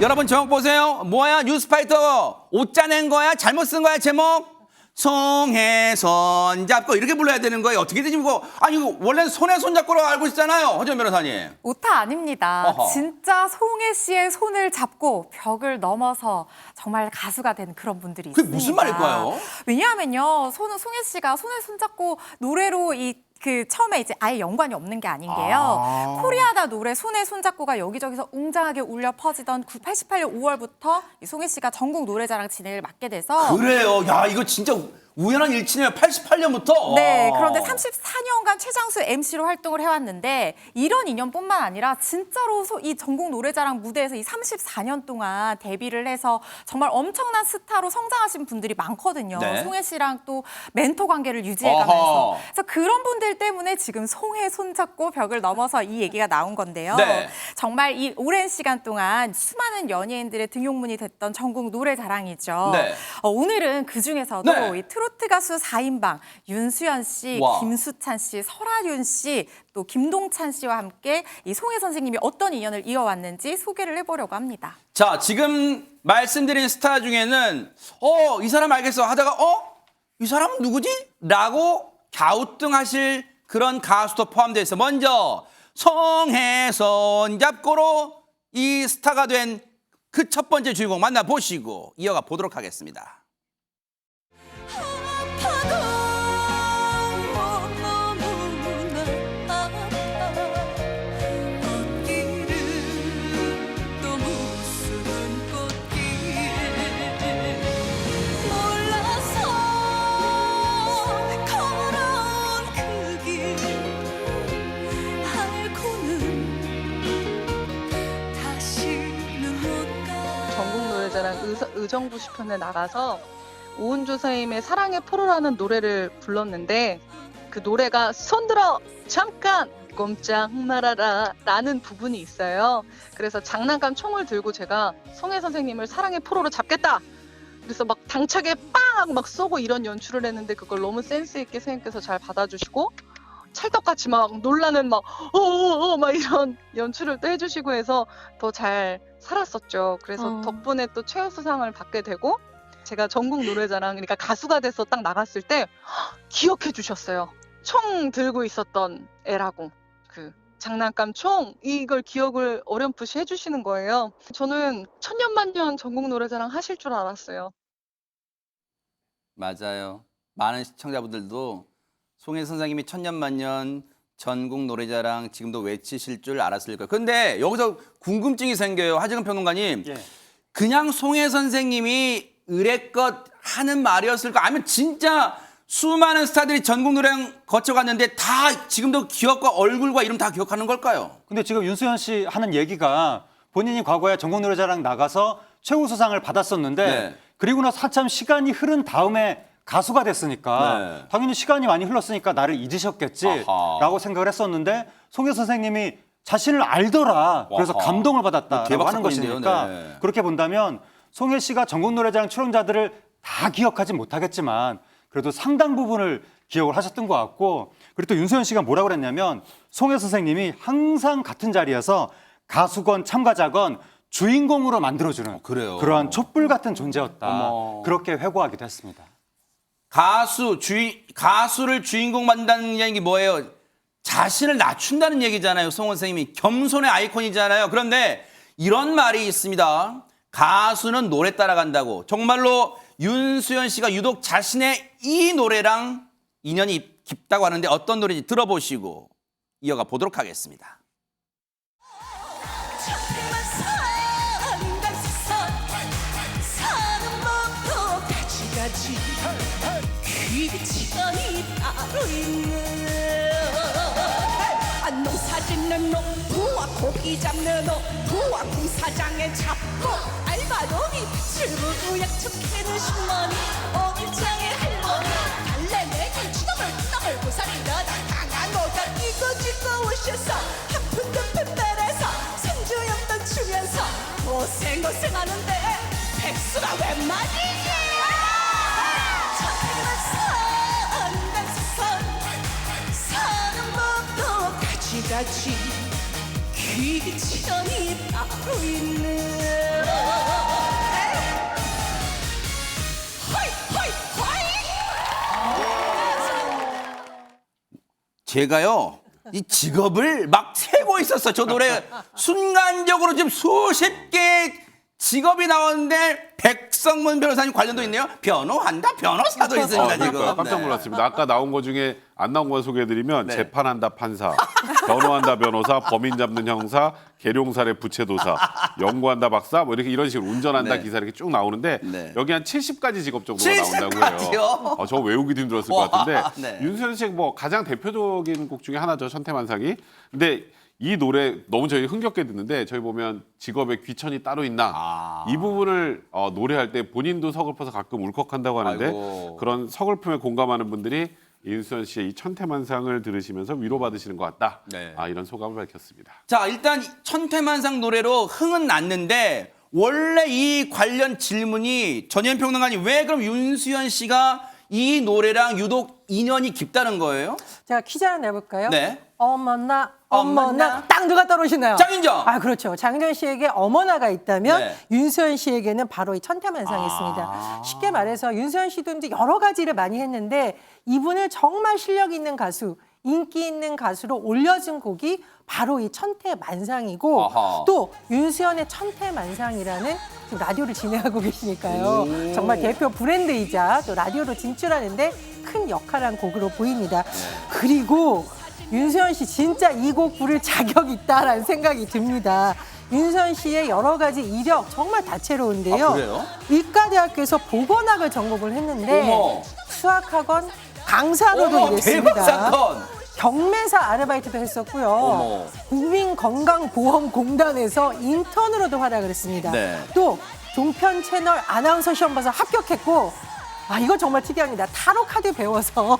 여러분 제목 보세요. 뭐야 뉴스파이터 옷 짜낸 거야? 잘못 쓴 거야 제목? 송해 손잡고 이렇게 불러야 되는 거예요. 어떻게 되지 이거? 아니 이거 원래는 손에 손잡고로 알고 있잖아요. 허지연 변호사님. 오타 아닙니다. 어허. 진짜 송혜 씨의 손을 잡고 벽을 넘어서 정말 가수가 된 그런 분들이 그게 있습니다. 무슨 말일까요? 왜냐하면요, 송혜 씨가 손을 손잡고 노래로 처음에 이제 아예 연관이 없는 게 아닌 게요. 코리아다 노래 손에 손잡고가 여기저기서 웅장하게 울려 퍼지던 88년 5월부터 송혜 씨가 전국 노래자랑 진행을 맡게 돼서 그래요. 야 이거 진짜 우연한 일치네요. 88년부터. 네, 그런데 34년간 최장수 MC로 활동을 해왔는데 이런 인연뿐만 아니라 진짜로 이 전국 노래자랑 무대에서 이 34년 동안 데뷔를 해서 정말 엄청난 스타로 성장하신 분들이 많거든요. 네. 송혜 씨랑 또 멘토 관계를 유지해가면서. 어허. 그래서 그런 분들 때문에 지금 송혜 손잡고 벽을 넘어서 이 얘기가 나온 건데요. 네. 정말 이 오랜 시간 동안 수많은 연예인들의 등용문이 됐던 전국 노래자랑이죠. 네. 오늘은 그중에서도 네. 이 트로트 가수 4인방 윤수연 씨, 와. 김수찬 씨, 설아윤 씨, 또 김동찬 씨와 함께 이 송혜 선생님이 어떤 인연을 이어왔는지 소개를 해보려고 합니다. 자 지금 말씀드린 스타 중에는 이 사람 알겠어 하다가 이 사람은 누구지? 라고 갸우뚱하실 그런 가수도 포함되어 있어. 먼저 송혜 손잡고로 이 스타가 된 그 첫 번째 주인공 만나보시고 이어가 보도록 하겠습니다. 전국 노래자랑 의정부 시편에 나가서 오은조 선생님의 사랑의 포로라는 노래를 불렀는데 그 노래가 손들어 잠깐 꼼짝 말아라 라는 부분이 있어요. 그래서 장난감 총을 들고 제가 송혜 선생님을 사랑의 포로로 잡겠다. 그래서 막 당차게 빵 막 쏘고 이런 연출을 했는데 그걸 너무 센스 있게 선생님께서 잘 받아주시고 찰떡같이 막 놀라는 막 이런 연출을 또 해주시고 해서 더 잘 살았었죠. 그래서 덕분에 또 최우수상을 받게 되고 제가 전국 노래자랑 그러니까 가수가 돼서 딱 나갔을 때 기억해 주셨어요. 총 들고 있었던 애라고 그 장난감 총 이걸 기억을 어렴풋이 해주시는 거예요. 저는 천년만년 전국 노래자랑 하실 줄 알았어요. 맞아요. 많은 시청자분들도 송혜 선생님이 천년만년 전국 노래자랑 지금도 외치실 줄 알았을 거예요. 근데 여기서 궁금증이 생겨요. 하재근 평론가님. 예. 그냥 송혜 선생님이 의례껏 하는 말이었을까? 아니면 진짜 수많은 스타들이 전국 노래자랑 거쳐갔는데 다 지금도 기억과 얼굴과 이름 다 기억하는 걸까요? 근데 지금 윤수연 씨 하는 얘기가 본인이 과거에 전국 노래자랑 나가서 최우수상을 받았었는데 네. 그리고 나서 한참 시간이 흐른 다음에 가수가 됐으니까 네. 당연히 시간이 많이 흘렀으니까 나를 잊으셨겠지라고 아하. 생각을 했었는데 송혜 선생님이 자신을 알더라. 그래서 아하. 감동을 받았다라고 대박 하는 사건인데요. 것이니까 네. 그렇게 본다면 송혜 씨가 전국 노래자랑 출연자들을 다 기억하지 못하겠지만 그래도 상당 부분을 기억을 하셨던 것 같고 그리고 또 윤소연 씨가 뭐라고 그랬냐면 송혜 선생님이 항상 같은 자리에서 가수건 참가자건 주인공으로 만들어주는 그래요. 그러한 촛불 같은 존재였다. 어머. 그렇게 회고하기도 했습니다. 가수를 주인공 만든다는 얘기 뭐예요? 자신을 낮춘다는 얘기잖아요. 송혜 선생님이 겸손의 아이콘이잖아요. 그런데 이런 말이 있습니다. 가수는 노래 따라간다고. 정말로 윤수연 씨가 유독 자신의 이 노래랑 인연이 깊다고 하는데 어떤 노래인지 들어보시고 이어가 보도록 하겠습니다. 귀천이 따로 있네. 농사 짓는 놈, 부와 고기 잡는 놈, 부와 공사장에 잡고 알바놈이 출구구 약촉해는 신머니 어물장의 할머니 달래내기 주덕을 고사리려다 강한 노가 이거 오셔서 한푼 두푼 빼내서 생주염돈 주면서 고생하는데 백수가 웬 말이냐. 같이 귀천이 따로 있네. 제가요 이 직업을 막 세고 있었어요. 저 노래 순간적으로 지금 수십 개의 직업이 나오는데 백성문 변호사님 관련도 있네요. 변호한다 변호사도 있습니다 지금. 그러니까요. 깜짝 네. 놀랐습니다. 아까 나온 거 중에 안 나온 거 소개해드리면 네. 재판한다 판사, 변호한다 변호사, 범인 잡는 형사, 계룡살해 부채도사, 연구한다 박사, 뭐 이렇게 이런 식으로 운전한다 네. 기사 이렇게 쭉 나오는데 네. 여기 한 70가지 직업 정도가 70 나온다고 가지요? 해요. 저 외우기도 힘들었을 것 같은데 네. 윤수현 씨 뭐 가장 대표적인 곡 중에 하나죠, 천태만상이. 근데 이 노래 너무 저희 흥겹게 듣는데 저희 보면 직업에 귀천이 따로 있나 이 부분을 노래할 때 본인도 서글퍼서 가끔 울컥한다고 하는데 아이고. 그런 서글픔에 공감하는 분들이 윤수현 씨의 이 천태만상을 들으시면서 위로받으시는 것 같다. 네. 이런 소감을 밝혔습니다. 자 일단 천태만상 노래로 흥은 났는데 원래 이 관련 질문이 전현 평론가님 왜 그럼 윤수현 씨가 이 노래랑 유독 인연이 깊다는 거예요? 제가 퀴즈 하나 내볼까요? 네. 어머나 어머나. 어머나 딱 누가 떠오르시나요? 장윤정. 아 그렇죠. 장윤정 씨에게 어머나가 있다면 네. 윤수현 씨에게는 바로 이 천태만상이 있습니다. 쉽게 말해서 윤수현 씨도 이제 여러 가지를 많이 했는데 이분을 정말 실력 있는 가수, 인기 있는 가수로 올려준 곡이 바로 이 천태만상이고 아하. 또 윤수현의 천태만상이라는 지금 라디오를 진행하고 계시니까요. 정말 대표 브랜드이자 또 라디오로 진출하는데 큰 역할을 한 곡으로 보입니다. 그리고 윤수현 씨 진짜 이 곡 부를 자격이 있다라는 생각이 듭니다. 윤수현 씨의 여러 가지 이력 정말 다채로운데요. 아, 그래요? 의과대학교에서 보건학을 전공을 했는데 어머. 수학학원 강사로도 어머, 일했습니다. 대박 사건. 경매사 아르바이트도 했었고요. 어머. 국민건강보험공단에서 인턴으로도 활약을 했습니다. 네. 또 종편 채널 아나운서 시험 봐서 합격했고 이거 정말 특이합니다. 타로 카드 배워서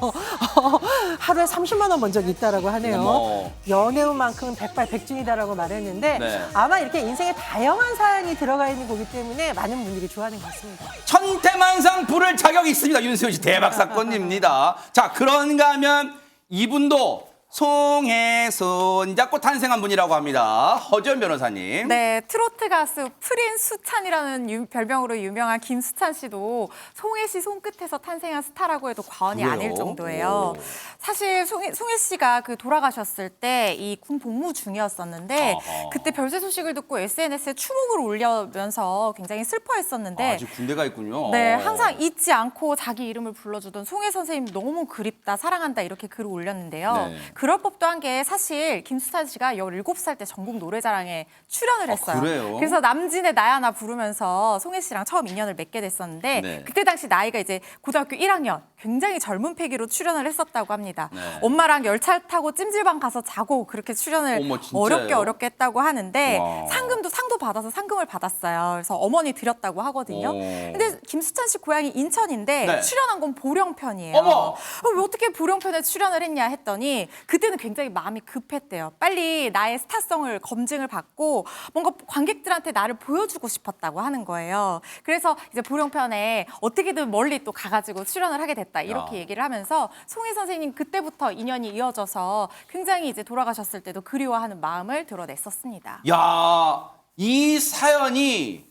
하루에 30만 원 번 적이 있다라고 하네요. 어머. 연애운만큼은 백발백중이다라고 말했는데 네. 아마 이렇게 인생에 다양한 사연이 들어가 있는 곡이기 때문에 많은 분들이 좋아하는 것 같습니다. 천태만상 부를 자격이 있습니다. 윤수현 씨 대박 사건입니다. 자 그런가 하면 이분도 송해 손잡고 탄생한 분이라고 합니다. 허지연 변호사님. 네, 트로트 가수 프린 수찬이라는 별명으로 유명한 김수찬 씨도 송혜 씨 손끝에서 탄생한 스타라고 해도 과언이 그래요? 아닐 정도예요. 오. 사실 송혜 씨가 돌아가셨을 때 이 군 복무 중이었었는데 아하. 그때 별세 소식을 듣고 SNS에 추모를 올리면서 굉장히 슬퍼했었는데 아직 군대가 있군요. 네, 항상 잊지 않고 자기 이름을 불러주던 송혜 선생님 너무 그립다, 사랑한다 이렇게 글을 올렸는데요. 네. 그럴 법도 한 게 사실 김수찬 씨가 17살 때 전국 노래자랑에 출연을 했어요. 그래요? 그래서 남진의 나야 나 부르면서 송혜 씨랑 처음 인연을 맺게 됐었는데 네. 그때 당시 나이가 이제 고등학교 1학년, 굉장히 젊은 패기로 출연을 했었다고 합니다. 네. 엄마랑 열차 타고 찜질방 가서 자고 그렇게 출연을 어머, 진짜예요? 어렵게 했다고 하는데 와. 상도 받아서 상금을 받았어요. 그래서 어머니 드렸다고 하거든요. 오. 근데 김수찬 씨 고향이 인천인데 네. 출연한 건 보령편이에요. 어머! 왜 어떻게 보령편에 출연을 했냐 했더니 그때는 굉장히 마음이 급했대요. 빨리 나의 스타성을 검증을 받고 뭔가 관객들한테 나를 보여주고 싶었다고 하는 거예요. 그래서 이제 보령편에 어떻게든 멀리 또 가가지고 출연을 하게 됐다 이렇게 야. 얘기를 하면서 송혜 선생님 그때부터 인연이 이어져서 굉장히 이제 돌아가셨을 때도 그리워하는 마음을 드러냈었습니다. 야, 이 사연이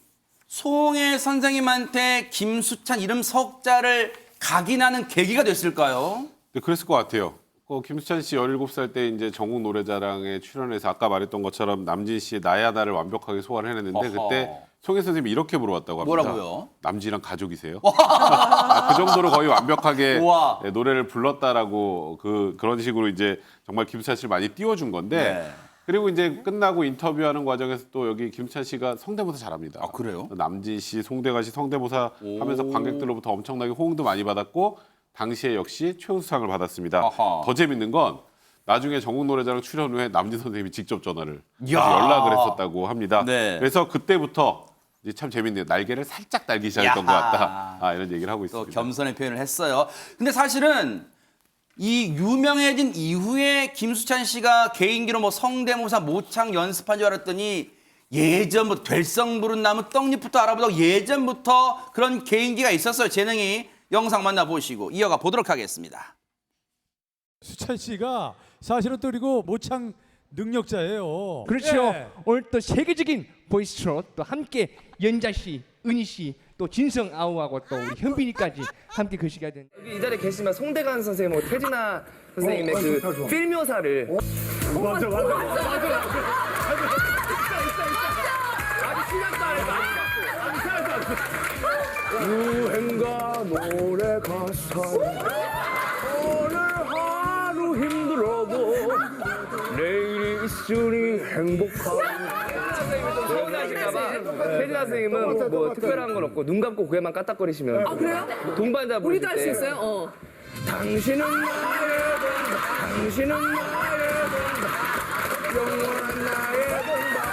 송혜 선생님한테 김수찬 이름 석자를 각인하는 계기가 됐을까요? 네, 그랬을 것 같아요. 김수찬 씨 17살 때 이제 전국 노래자랑에 출연해서 아까 말했던 것처럼 남진 씨의 나야 나를 완벽하게 소화를 해냈는데 어허. 그때 송혜 선생님이 이렇게 물어봤다고 합니다. 뭐라고요? 남진이랑 가족이세요? 그 정도로 거의 완벽하게 우와. 네, 노래를 불렀다라고 그런 식으로 이제 정말 김수찬 씨를 많이 띄워준 건데 네. 그리고 이제 끝나고 인터뷰하는 과정에서 또 여기 김수찬 씨가 성대모사 잘합니다. 아, 그래요? 남진 씨, 송대관 씨 성대모사 하면서 오. 관객들로부터 엄청나게 호응도 많이 받았고 당시에 역시 최우수상을 받았습니다. 아하. 더 재밌는 건 나중에 전국 노래자랑 출연 후에 남진 선생님이 직접 전화를 이야. 다시 연락을 했었다고 합니다. 네. 그래서 그때부터 이제 참 재밌네요. 날개를 살짝 달기 시작했던 것 야하. 같다. 이런 얘기를 하고 또 있습니다. 겸손의 표현을 했어요. 근데 사실은 이 유명해진 이후에 김수찬 씨가 개인기로 뭐 성대모사 모창 연습한 줄 알았더니 예전부터 될성 부른 나무 떡잎부터 알아보다가 예전부터 그런 개인기가 있었어요. 재능이. 영상 만나보시고 이어가 보도록 하겠습니다. 수찬 씨가 사실은 또 그리고 모창 능력자예요. 그렇죠. 예. 오늘 또 세계적인 보이스로 또 함께 연자 씨 은희 씨, 또 진성 아우하고 또 우리 현빈이까지 함께 거시기가 된. 여기 이 자리에 계시면 송대관 선생님, 태진아 선생님의 그 필 묘사를 유행가 노래 가사 오늘 하루 힘들어도 내일이 있으니 행복한 선생님이 좀 서운하실까봐 태진아 선생님은 뭐 특별한 건 없고 눈 감고 고개만 까딱거리시면 아 그래요? 동반자 부르실 때 우리도 할 수 있어요? 당신은 나의 동반 당신은 나의 동반 영원한 나의 동반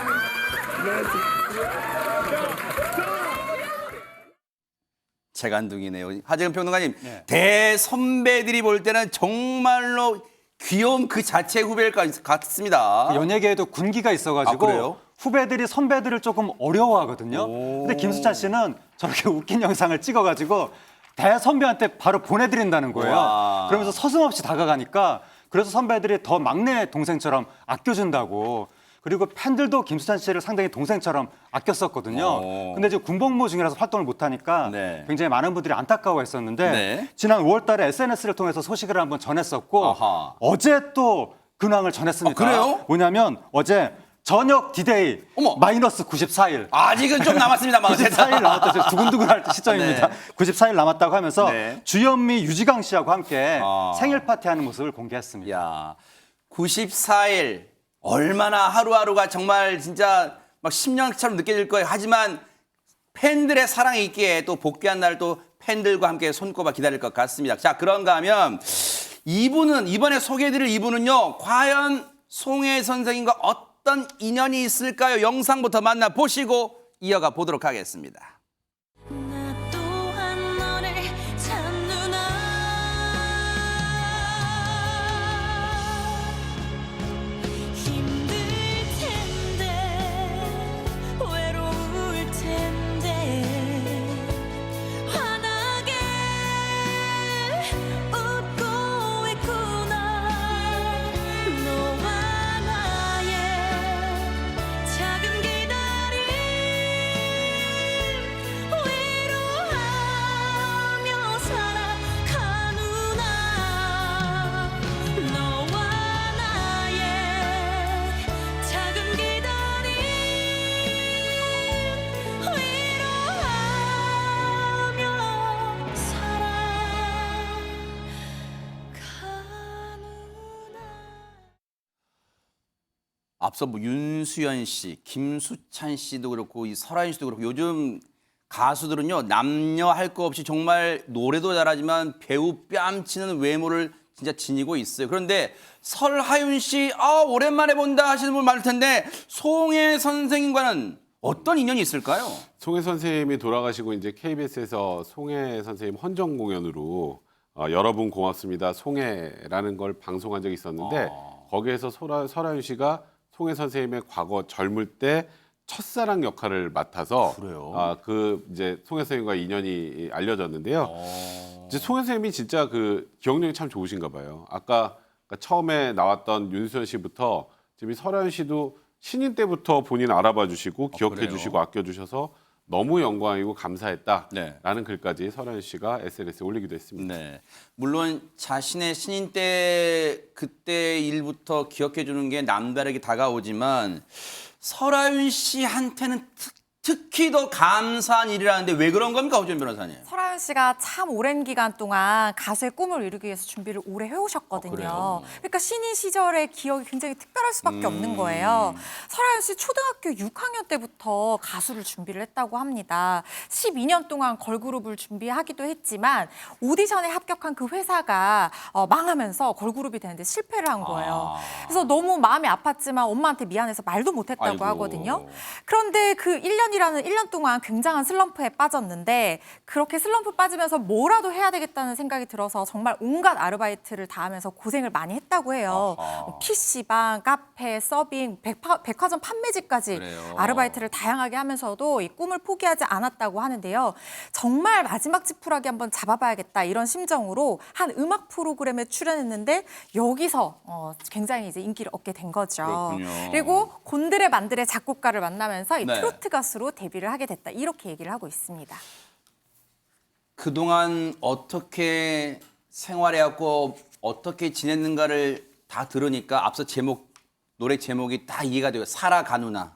재간둥이네요. 하재근 평론가님, 대선배들이 볼 때는 정말로 귀여운 그 자체 후배일 것 같습니다. 연예계에도 군기가 아, 있어가지고 그래요? 후배들이 선배들을 조금 어려워하거든요. 근데 김수찬 씨는 저렇게 웃긴 영상을 찍어가지고 대선배한테 바로 보내드린다는 거예요. 와. 그러면서 서슴없이 다가가니까 그래서 선배들이 더 막내 동생처럼 아껴준다고. 그리고 팬들도 김수찬 씨를 상당히 동생처럼 아꼈었거든요. 근데 이제 군복무 중이라서 활동을 못하니까 네. 굉장히 많은 분들이 안타까워했었는데 네. 지난 5월 달에 SNS를 통해서 소식을 한번 전했었고 아하. 어제 또 근황을 전했습니다. 그래요? 뭐냐면 어제 저녁 디데이 어머. 마이너스 94일. 아직은 좀 남았습니다만. 94일 남았다. 지금 두근두근할 시점입니다. 네. 94일 남았다고 하면서 네. 주현미, 유지강 씨하고 함께 아. 생일 파티하는 모습을 공개했습니다. 야, 94일 얼마나 하루하루가 정말 진짜 막 10년처럼 느껴질 거예요. 하지만 팬들의 사랑이 있기에 또 복귀한 날 또 팬들과 함께 손꼽아 기다릴 것 같습니다. 자, 그런가 하면 이번에 소개해드릴 이분은요. 과연 송혜 선생님과 어떤 인연이 있을까요? 영상부터 만나보시고 이어가 보도록 하겠습니다. 나 또한 너를 찾누나 힘들 텐데 외로울 텐데 환하게 웃고 있구나 너와 나의 작은 기다림 위로하며 살아가누나 너와 나의 작은 기다림 위로하며 살아가누나. 앞서 뭐 윤수연 씨, 김수찬 씨도 그렇고 이 설아윤 씨도 그렇고 요즘 가수들은요 남녀 할 거 없이 정말 노래도 잘하지만 배우 뺨치는 외모를 진짜 지니고 있어요. 그런데 설하윤 씨, 오랜만에 본다 하시는 분 많을 텐데 송혜 선생님과는 어떤 인연이 있을까요? 송혜 선생님이 돌아가시고 이제 KBS에서 송혜 선생님 헌정 공연으로 여러분 고맙습니다 송혜라는 걸 방송한 적이 있었는데 거기에서 설아윤 씨가 송혜 선생님의 과거 젊을 때 첫사랑 역할을 맡아서 그래요? 그 이제 송혜 선생님과 인연이 알려졌는데요. 이제 송혜 선생님이 진짜 그 기억력이 참 좋으신가 봐요. 아까 처음에 나왔던 윤수연 씨부터 지금 이 설아윤 씨도 신인 때부터 본인 알아봐 주시고 기억해 그래요? 주시고 아껴 주셔서 너무 영광이고 감사했다라는 네. 글까지 설아윤 씨가 SNS에 올리기도 했습니다. 네. 물론 자신의 신인 때 그때 일부터 기억해 주는 게 남다르게 다가오지만 설아윤 씨한테는 특히 더 감사한 일이라는데 왜 그런 겁니까, 허준 변호사님? 설아윤 씨가 참 오랜 기간 동안 가수의 꿈을 이루기 위해서 준비를 오래 해오셨거든요. 그래요? 그러니까 신인 시절의 기억이 굉장히 특별할 수밖에 없는 거예요. 설아윤 씨 초등학교 6학년 때부터 가수를 준비를 했다고 합니다. 12년 동안 걸그룹을 준비하기도 했지만 오디션에 합격한 그 회사가 망하면서 걸그룹이 되는데 실패를 한 거예요. 그래서 너무 마음이 아팠지만 엄마한테 미안해서 말도 못했다고 아이고. 하거든요. 그런데 그 1년 동안 굉장한 슬럼프에 빠졌는데 그렇게 슬럼프 빠지면서 뭐라도 해야 되겠다는 생각이 들어서 정말 온갖 아르바이트를 다 하면서 고생을 많이 했다고 해요. PC방, 카페, 서빙, 백화점 판매직까지 그래요. 아르바이트를 다양하게 하면서도 이 꿈을 포기하지 않았다고 하는데요. 정말 마지막 지푸라기 한번 잡아봐야겠다 이런 심정으로 한 음악 프로그램에 출연했는데 여기서 굉장히 이제 인기를 얻게 된 거죠. 그렇군요. 그리고 곤드레 만드레 작곡가를 만나면서 이 네. 트로트 가수로 가수로 데뷔를 하게 됐다. 이렇게 얘기를 하고 있습니다. 그동안 어떻게 생활해왔고 어떻게 지냈는가를 다 들으니까 앞서 노래 제목이 다 이해가 돼요. 살아가누나.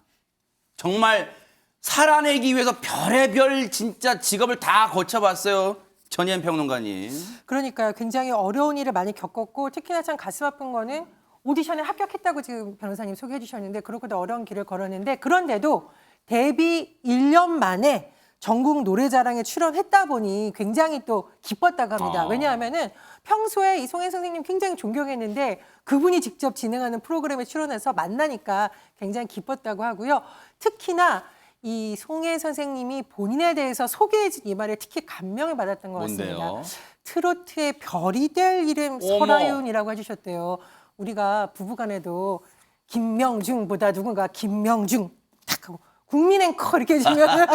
정말 살아내기 위해서 별의별 진짜 직업을 다 거쳐봤어요. 전희연 평론가님. 그러니까요. 굉장히 어려운 일을 많이 겪었고 특히나 참 가슴 아픈 거는 오디션에 합격했다고 지금 변호사님 소개해 주셨는데 그렇게도 어려운 길을 걸었는데 그런데도 데뷔 1년 만에 전국 노래자랑에 출연했다 보니 굉장히 또 기뻤다고 합니다. 왜냐하면은 평소에 이송혜 선생님 굉장히 존경했는데 그분이 직접 진행하는 프로그램에 출연해서 만나니까 굉장히 기뻤다고 하고요. 특히나 이 송혜 선생님이 본인에 대해서 소개해준 이 말에 특히 감명을 받았던 것 같습니다. 뭔데요? 트로트의 별이 될 이름 어머. 설아윤이라고 해주셨대요. 우리가 부부간에도 김명중보다 누군가 김명중 딱 하고 국민 앵커 이렇게 해주면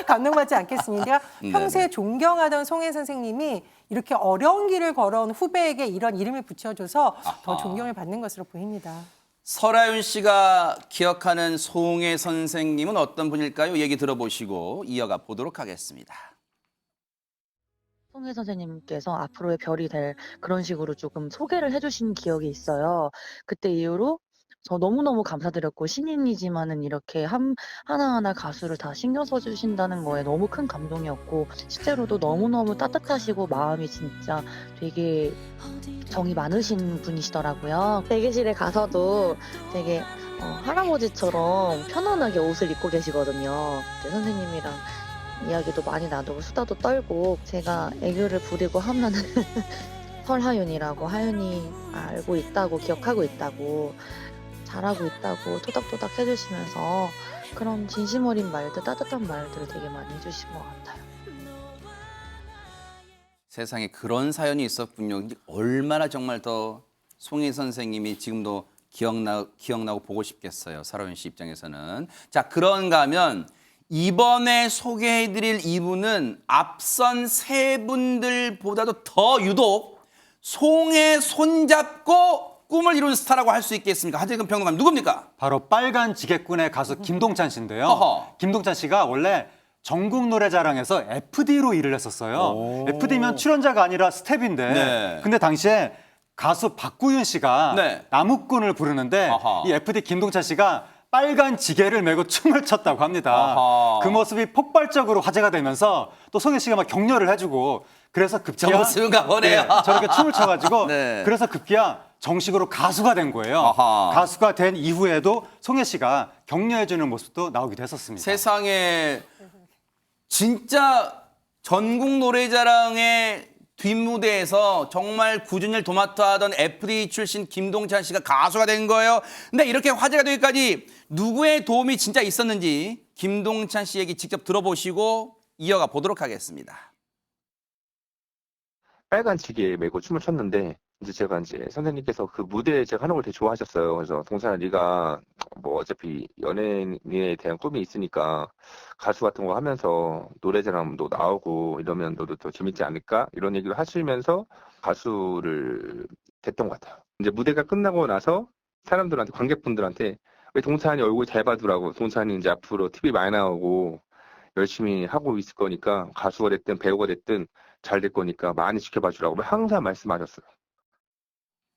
감동받지 않겠습니까? 평소에 존경하던 송혜 선생님이 이렇게 어려운 길을 걸어온 후배에게 이런 이름을 붙여줘서 더 존경을 받는 것으로 보입니다. 설아윤 씨가 기억하는 송혜 선생님은 어떤 분일까요? 얘기 들어보시고 이어가 보도록 하겠습니다. 송혜 선생님께서 앞으로의 별이 될 그런 식으로 조금 소개를 해주신 기억이 있어요. 그때 이후로 저 너무너무 감사드렸고 신인이지만은 이렇게 하나하나 가수를 다 신경 써주신다는 거에 너무 큰 감동이었고 실제로도 너무너무 따뜻하시고 마음이 진짜 되게 정이 많으신 분이시더라고요. 대기실에 가서도 되게 할아버지처럼 편안하게 옷을 입고 계시거든요. 이제 선생님이랑 이야기도 많이 나누고 수다도 떨고 제가 애교를 부리고 하면은 설하윤이라고 하윤이 알고 있다고 기억하고 있다고 잘하고 있다고 토닥토닥 해주시면서 그런 진심 어린 말들 따뜻한 말들을 되게 많이 해주신 것 같아요. 세상에 그런 사연이 있었군요. 얼마나 정말 더 송혜 선생님이 지금도 기억나고 보고 싶겠어요. 설아윤 씨 입장에서는. 자, 그런가 하면 이번에 소개해드릴 이분은 앞선 세 분들보다도 더 유독 송혜 손잡고 꿈을 이룬 스타라고 할 수 있겠습니까? 하재근 평론가님 누굽니까? 바로 빨간 지게꾼의 가수 김동찬 씨인데요. 어허. 김동찬 씨가 원래 전국 노래자랑에서 FD로 일을 했었어요. FD면 출연자가 아니라 스텝인데 네. 근데 당시에 가수 박구윤 씨가 네. 나무꾼을 부르는데 아하. 이 FD 김동찬 씨가 빨간 지게를 메고 춤을 췄다고 합니다. 아하. 그 모습이 폭발적으로 화제가 되면서 또 송혜 씨가 막 격려를 해주고 그래서 급기야 저 모습인가 보네요. 네, 저렇게 춤을 춰가지고 네. 그래서 급기야 정식으로 가수가 된 거예요. 아하. 가수가 된 이후에도 송혜 씨가 격려해주는 모습도 나오기도 했었습니다. 세상에 진짜 전국 노래자랑의 뒷무대에서 정말 꾸준히 도맡아하던 FD 출신 김동찬 씨가 가수가 된 거예요. 근데 이렇게 화제가 되기까지 누구의 도움이 진짜 있었는지 김동찬 씨 얘기 직접 들어보시고 이어가 보도록 하겠습니다. 빨간 지게 메고 춤을 췄는데 이제 제가 이제 선생님께서 그 무대에 제가 하는 걸 되게 좋아하셨어요. 그래서 동찬아 네가 뭐 어차피 연예인에 대한 꿈이 있으니까 가수 같은 거 하면서 노래자랑도 나오고 이러면 너도 더 재밌지 않을까? 이런 얘기를 하시면서 가수를 됐던 것 같아요. 이제 무대가 끝나고 나서 사람들한테 관객분들한테 왜 동찬이 얼굴 잘 봐두라고 동찬이 이제 앞으로 TV 많이 나오고 열심히 하고 있을 거니까 가수가 됐든 배우가 됐든 잘 될 거니까 많이 지켜봐 주라고 항상 말씀하셨어요.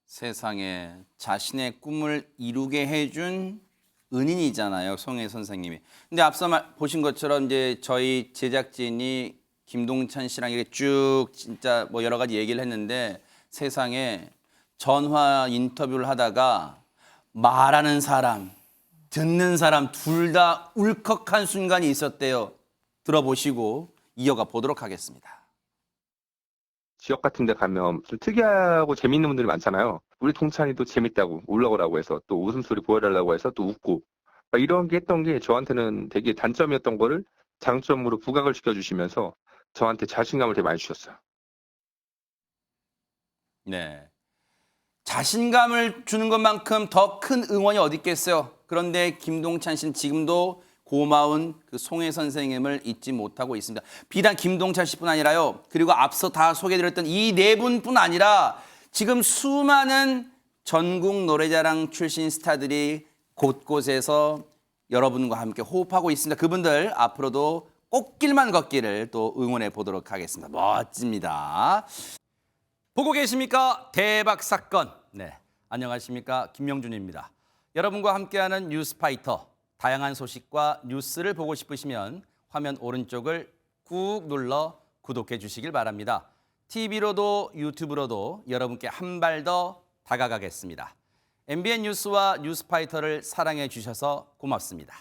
세상에 자신의 꿈을 이루게 해준 은인이잖아요, 송혜 선생님이. 근데 앞서 보신 것처럼 이제 저희 제작진이 김동찬 씨랑 이렇게 쭉 진짜 뭐 여러 가지 얘기를 했는데 세상에 전화 인터뷰를 하다가 말하는 사람, 듣는 사람 둘 다 울컥한 순간이 있었대요. 들어보시고 이어가 보도록 하겠습니다. 지역 같은 데 가면 좀 특이하고 재밌는 분들이 많잖아요. 우리 동찬이도 재밌다고 올라오라고 해서 또 웃음소리 보여달라고 해서 또 웃고 막 이런 게 했던 게 저한테는 되게 단점이었던 거를 장점으로 부각을 시켜주시면서 저한테 자신감을 되게 많이 주셨어요. 네. 자신감을 주는 것만큼 더 큰 응원이 어디 있겠어요. 그런데 김동찬 씨는 지금도 고마운 그 송혜 선생님을 잊지 못하고 있습니다. 비단 김동찬 씨뿐 아니라요. 그리고 앞서 다 소개해드렸던 이 네 분뿐 아니라 지금 수많은 전국 노래자랑 출신 스타들이 곳곳에서 여러분과 함께 호흡하고 있습니다. 그분들 앞으로도 꽃길만 걷기를 또 응원해 보도록 하겠습니다. 멋집니다. 보고 계십니까? 대박 사건. 네, 안녕하십니까? 김명준입니다. 여러분과 함께하는 뉴스파이터. 다양한 소식과 뉴스를 보고 싶으시면 화면 오른쪽을 꾹 눌러 구독해 주시길 바랍니다. TV로도 유튜브로도 여러분께 한 발 더 다가가겠습니다. MBN 뉴스와 뉴스파이터를 사랑해 주셔서 고맙습니다.